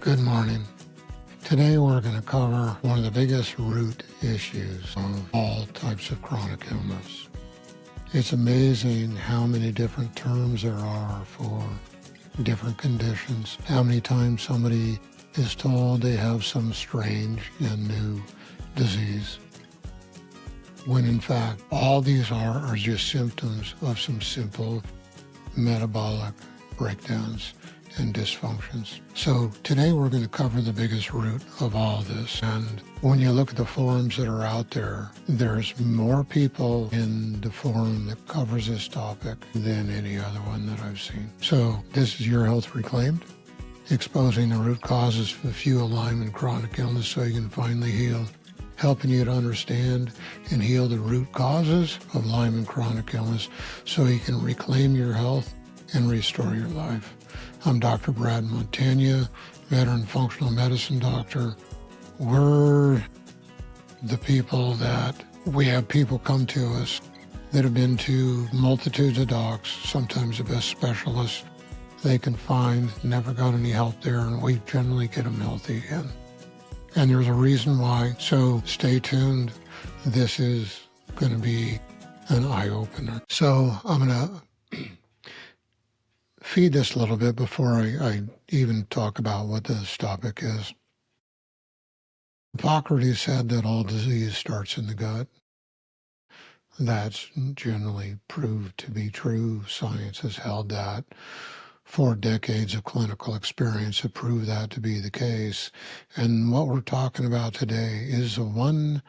Good morning. Today we're going to cover one of the biggest root issues of all types of chronic illness. It's amazing how many different terms there are for different conditions, how many times somebody is told they have some strange and new disease, when in fact all these are just symptoms of some simple metabolic breakdowns and dysfunctions. So today we're going to cover the biggest root of all this. And when you look at the forums that are out there, there's more people in the forum that covers this topic than any other one that I've seen. So this is Your Health Reclaimed, exposing the root causes for fuel, Lyme, and chronic illness so you can finally heal, helping you to understand and heal the root causes of Lyme and chronic illness so you can reclaim your health and restore your life. I'm Dr. Brad Montagne, veteran functional medicine doctor. We're the people that we have people come to us that have been to multitudes of docs, sometimes the best specialists they can find, never got any help there, and we generally get them healthy again. And there's a reason why, so stay tuned. This is going to be an eye-opener. So I'm going to feed this a little bit before I even talk about what this topic is. Hippocrates said that all disease starts in the gut. That's generally proved to be true. Science has held that. 4 decades of clinical experience have proved that to be the case. And what we're talking about today is the one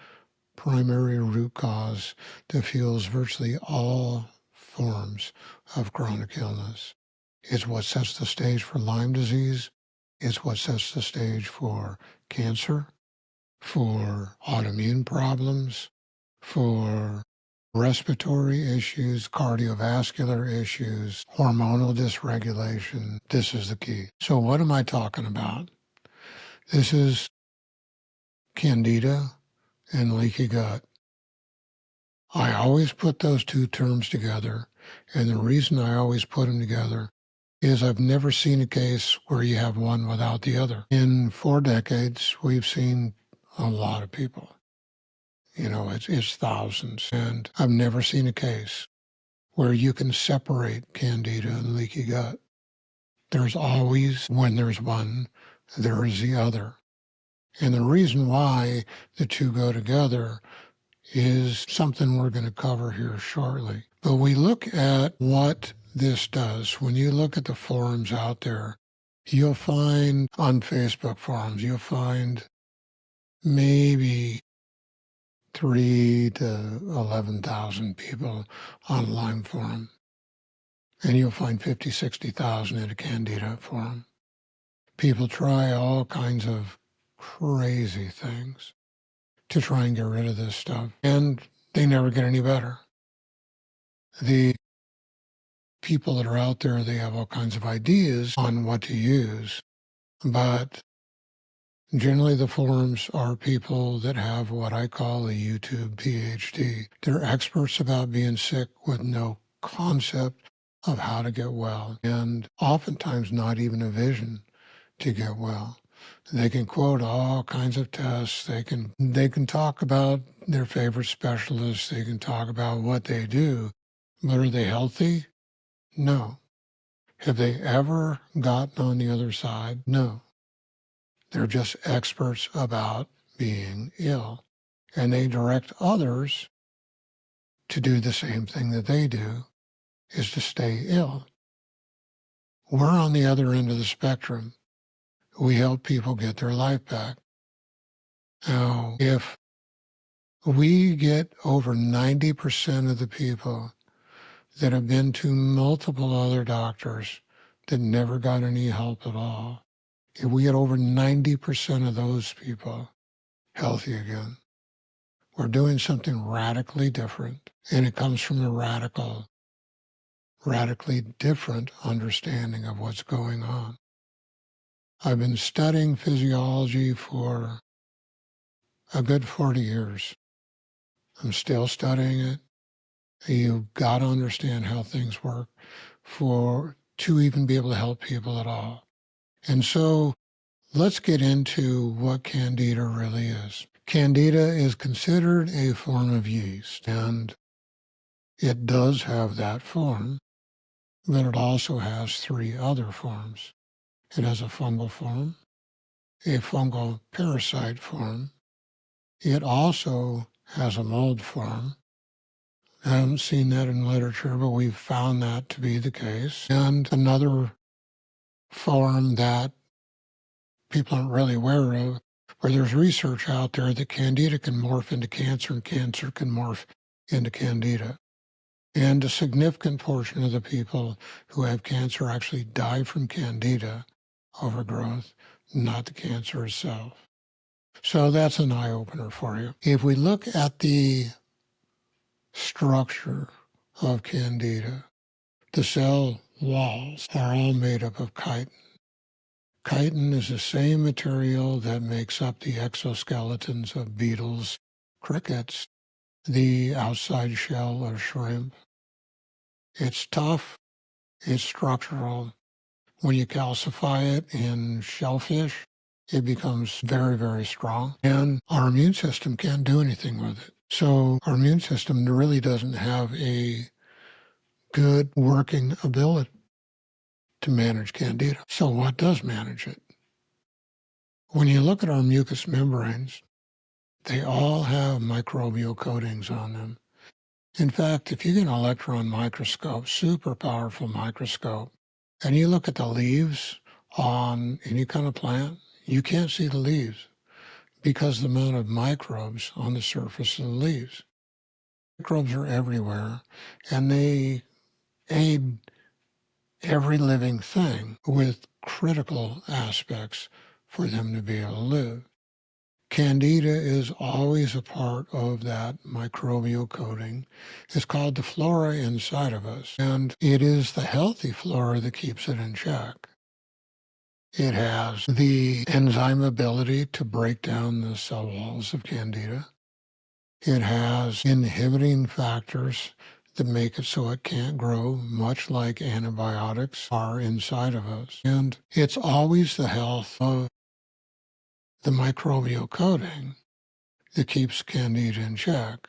primary root cause that fuels virtually all forms of chronic illness. It's what sets the stage for Lyme disease. It's what sets the stage for cancer, for autoimmune problems, for respiratory issues, cardiovascular issues, hormonal dysregulation. This is the key. So what am I talking about? This is Candida and leaky gut. I always put those two terms together, and the reason I always put them together is I've never seen a case where you have one without the other. In 4 decades, we've seen a lot of people. It's thousands. And I've never seen a case where you can separate Candida and leaky gut. There's always, when there's one, there is the other. And the reason why the two go together is something we're going to cover here shortly. But we look at what this does. When you look at the forums out there, you'll find on Facebook forums, you'll find maybe 3,000 to 11,000 people on Lyme forum. And you'll find 50, 60,000 at a Candida forum. People try all kinds of crazy things to try and get rid of this stuff, and they never get any better. The people that are out there, they have all kinds of ideas on what to use, but generally the forums are people that have what I call a YouTube PhD. They're experts about being sick with no concept of how to get well, and oftentimes not even a vision to get well. They can quote all kinds of tests. They can talk about their favorite specialists. They can talk about what they do, but are they healthy? No. Have they ever gotten on the other side? No. They're just experts about being ill, and they direct others to do the same thing that they do, is to stay ill. We're on the other end of the spectrum. We help people get their life back. Now, if we get over 90% of the people that have been to multiple other doctors that never got any help at all, if we get over 90% of those people healthy again, we're doing something radically different, and it comes from a radically different understanding of what's going on. I've been studying physiology for a good 40 years. I'm still studying it. You've got to understand how things work to even be able to help people at all. And so Let's get into what Candida really is. Candida is considered a form of yeast, and it does have that form, but it also has three other forms. It has a fungal form, a fungal parasite form. It also has a mold form. I haven't seen that in literature, but we've found that to be the case. And another form that people aren't really aware of, where there's research out there that Candida can morph into cancer and cancer can morph into Candida. And a significant portion of the people who have cancer actually die from Candida overgrowth, not the cancer itself. So that's an eye opener for you. If we look at the structure of Candida, the cell walls are all made up of chitin. Chitin is the same material that makes up the exoskeletons of beetles, crickets, the outside shell of shrimp. It's tough, it's structural. When you calcify it in shellfish, it becomes very, very strong. And our immune system can't do anything with it. So our immune system really doesn't have a good working ability to manage Candida. So what does manage it? When you look at our mucous membranes, they all have microbial coatings on them. In fact, if you get an electron microscope, super powerful microscope, and you look at the leaves on any kind of plant, you can't see the leaves because of the amount of microbes on the surface of the leaves. Microbes are everywhere, and they aid every living thing with critical aspects for them to be able to live. Candida is always a part of that microbial coating. It's called the flora inside of us, and it is the healthy flora that keeps it in check. It has the enzyme ability to break down the cell walls of Candida. It has inhibiting factors that make it so it can't grow, much like antibiotics are inside of us. And it's always the health of the microbial coating that keeps Candida in check.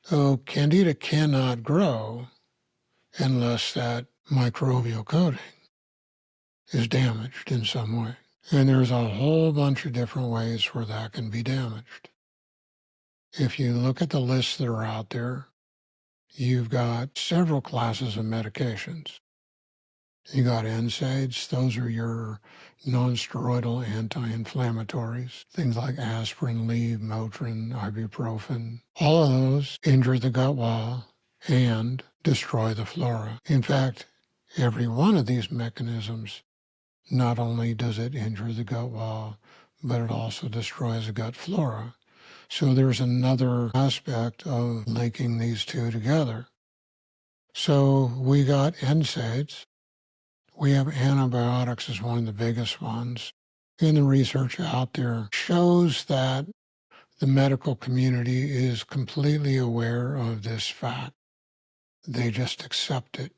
So Candida cannot grow unless that microbial coating is damaged in some way. And there's a whole bunch of different ways where that can be damaged. If you look at the lists that are out there, you've got several classes of medications. You got NSAIDs, those are your non-steroidal anti-inflammatories, things like aspirin, Aleve, Motrin, ibuprofen. All of those injure the gut wall and destroy the flora. In fact, every one of these mechanisms, not only does it injure the gut wall, but it also destroys the gut flora. So there's another aspect of linking these two together. So we got NSAIDs. We have antibiotics as one of the biggest ones. And the research out there shows that the medical community is completely aware of this fact. They just accept it.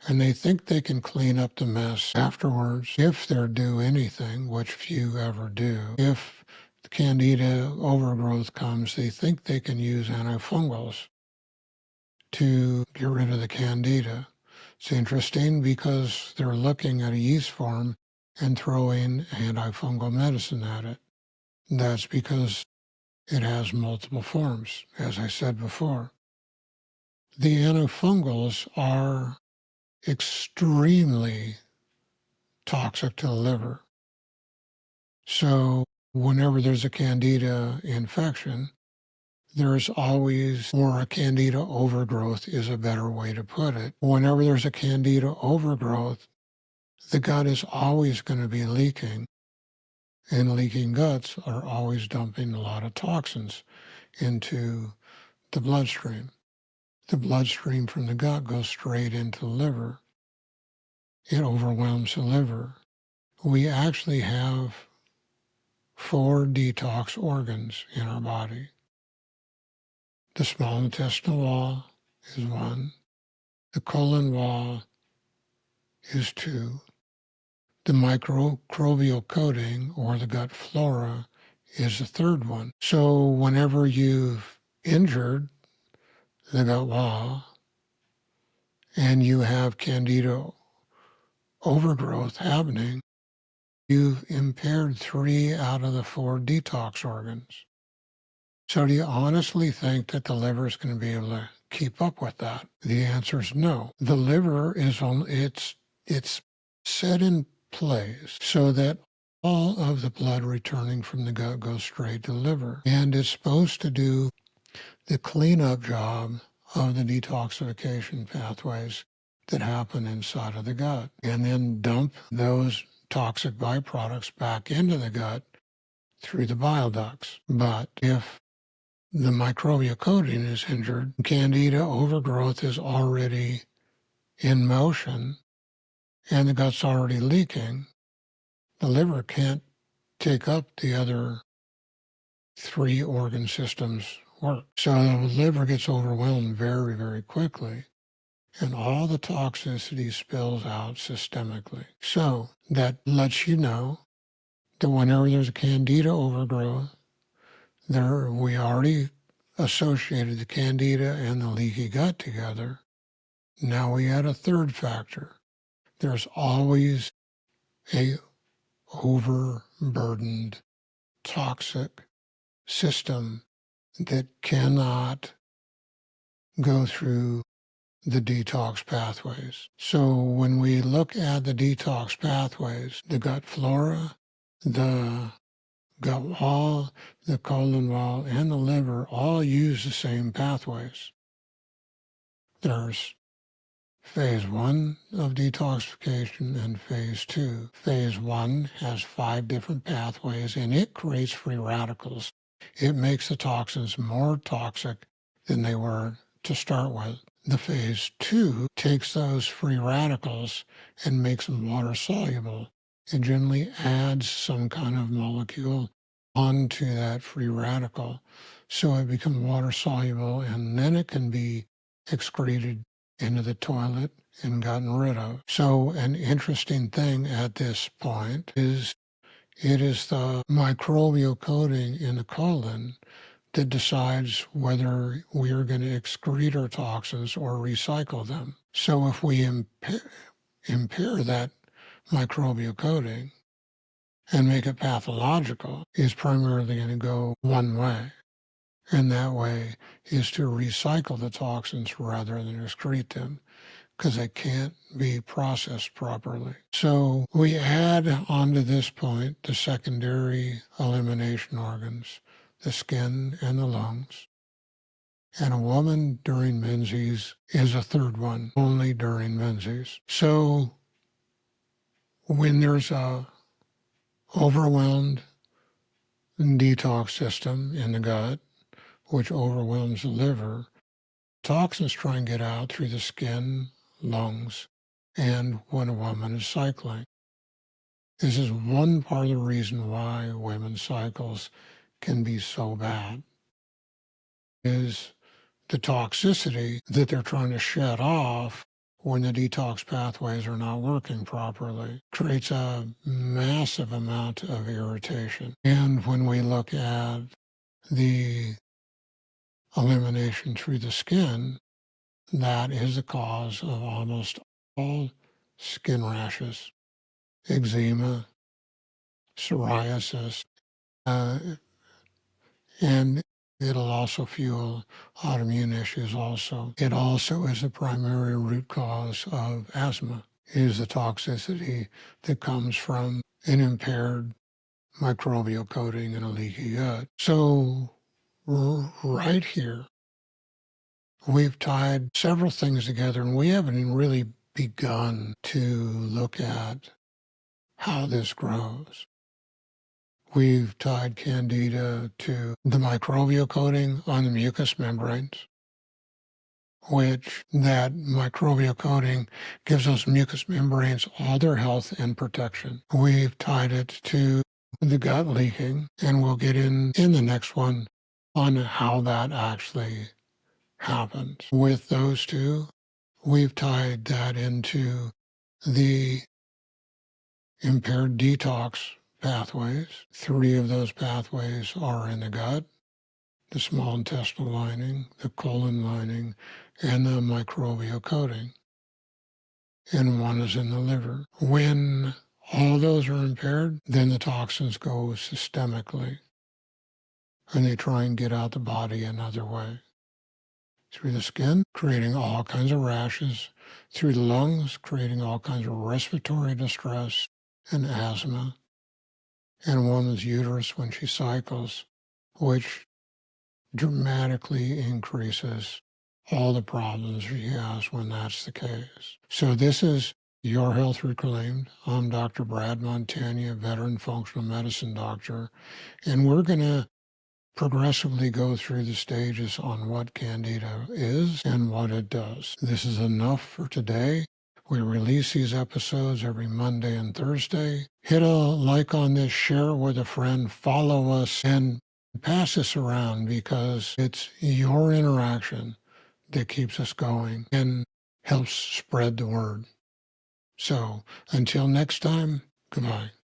And they think they can clean up the mess afterwards if they're due anything, which few ever do. If the Candida overgrowth comes, they think they can use antifungals to get rid of the Candida. It's interesting because they're looking at a yeast form and throwing antifungal medicine at it. That's because it has multiple forms, as I said before. The antifungals are extremely toxic to the liver. So whenever there's a Candida infection, there's always, or a Candida overgrowth is a better way to put it. Whenever there's a Candida overgrowth, the gut is always going to be leaking, and leaking guts are always dumping a lot of toxins into the bloodstream. The bloodstream from the gut goes straight into the liver. It overwhelms the liver. We actually have 4 detox organs in our body. The small intestinal wall is 1. The colon wall is 2. The microbial coating or the gut flora is the third one. So whenever you've injured the gut wall and you have Candida overgrowth happening, you've impaired 3 out of the 4 detox organs. So do you honestly think that the liver is going to be able to keep up with that? The answer is no. The liver is it's set in place so that all of the blood returning from the gut goes straight to the liver. And it's supposed to do the cleanup job of the detoxification pathways that happen inside of the gut and then dump those toxic byproducts back into the gut through the bile ducts. But if the microbial coating is injured, Candida overgrowth is already in motion, and the gut's already leaking, the liver can't take up the other 3 organ systems' work. So the liver gets overwhelmed very, very quickly, and all the toxicity spills out systemically. So that lets you know that whenever there's a Candida overgrowth, we already associated the Candida and the leaky gut together. Now we add a third factor. There's always a overburdened, toxic system that cannot go through the detox pathways. So when we look at the detox pathways, the gut flora, the gut wall, the colon wall, and the liver all use the same pathways. There's phase 1 of detoxification and phase 2. Phase 1 has 5 different pathways and it creates free radicals. It makes the toxins more toxic than they were to start with. The phase 2 takes those free radicals and makes them water soluble. It generally adds some kind of molecule onto that free radical so it becomes water soluble, and then it can be excreted into the toilet and gotten rid of. So an interesting thing at this point is it is the microbial coating in the colon that decides whether we are going to excrete our toxins or recycle them. So if we impair that microbial coating and make it pathological, it's primarily going to go one way. And that way is to recycle the toxins rather than excrete them, because they can't be processed properly. So we add onto this point the secondary elimination organs, the skin and the lungs. And a woman during menses is a third one, only during menses. So when there's a overwhelmed detox system in the gut, which overwhelms the liver, toxins try and get out through the skin, lungs, and when a woman is cycling. This is one part of the reason why women's cycles can be so bad, is the toxicity that they're trying to shed off when the detox pathways are not working properly creates a massive amount of irritation. And when we look at the elimination through the skin, that is the cause of almost all skin rashes, eczema, psoriasis, and it'll also fuel autoimmune issues also. It also is a primary root cause of asthma, is the toxicity that comes from an impaired microbial coating in a leaky gut. So right here, we've tied several things together, and we haven't even really begun to look at how this grows. We've tied Candida to the microbial coating on the mucous membranes, which that microbial coating gives those mucous membranes all their health and protection. We've tied it to the gut leaking, and we'll get in the next one on how that actually happens. With those two, we've tied that into the impaired detox pathways. 3 of those pathways are in the gut: the small intestinal lining, the colon lining, and the microbial coating. And 1 is in the liver. When all those are impaired, then the toxins go systemically, and they try and get out the body another way. Through the skin, creating all kinds of rashes; through the lungs, creating all kinds of respiratory distress and asthma; and a woman's uterus when she cycles, which dramatically increases all the problems she has when that's the case. So this is Your Health Reclaimed. I'm Dr. Brad Montagne, a veteran functional medicine doctor, and we're going to progressively go through the stages on what Candida is and what it does. This is enough for today. We release these episodes every Monday and Thursday. Hit a like on this, share it with a friend, follow us, and pass this around, because it's your interaction that keeps us going and helps spread the word. So until next time, goodbye.